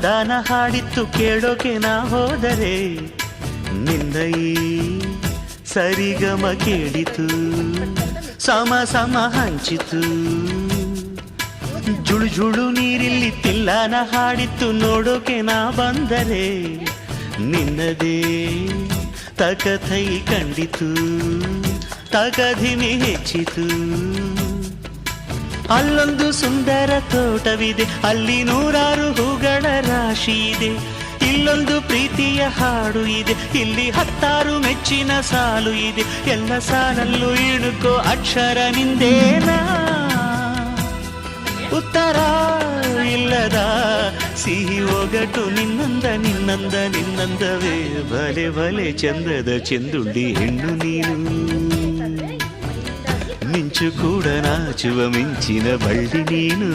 ತಂದಾನ ಹಾಡಿತ್ತು ಕೇಳೋಕೆ ನಾ ಹೋದರೆ ನಿನ್ನ ಈ ಸರಿಗಮ ಕೇಳಿತು ಸಮ ಸಮ ಹಂಚಿತು ಜುಳು ಜುಳು ನೀರಿಲ್ಲಿ ತಿಲ್ಲಾನ ಹಾಡಿತ್ತು ನೋಡೋಕೆ ನಾ ಬಂದರೆ ನಿನ್ನದೇ ತಕಥೈ ಕಂಡಿತು ತಕಧಿಮಿ ಹೆಚ್ಚಿತು ಅಲ್ಲೊಂದು ಸುಂದರ ತೋಟವಿದೆ ಅಲ್ಲಿ ನೂರಾರು ಹೂಗಳ ರಾಶಿ ಇದೆ ಇಲ್ಲೊಂದು ಪ್ರೀತಿಯ ಹಾಡು ಇದೆ ಇಲ್ಲಿ 10 ಮೆಚ್ಚಿನ ಸಾಲು ಇದೆ ಎಲ್ಲ ಸಾಲಲ್ಲೂ ಇಣುಕೋ ಅಕ್ಷರ ನಿಂದೇನಾ ಉತ್ತರ ಇಲ್ಲದ ಸಿಹಿ ಒಗಟು ನಿನ್ನಂದವೇ ಬಲೆ ಬಲೆ ಚಂದದ ಚೆಂದುಂಡಿ ಹೆಣ್ಣು ನೀನು ಮಿಂಚು ಕೂಡ ನಾಚುವ ಮಿಂಚಿನ ಬಳ್ಳಿ ನೀನು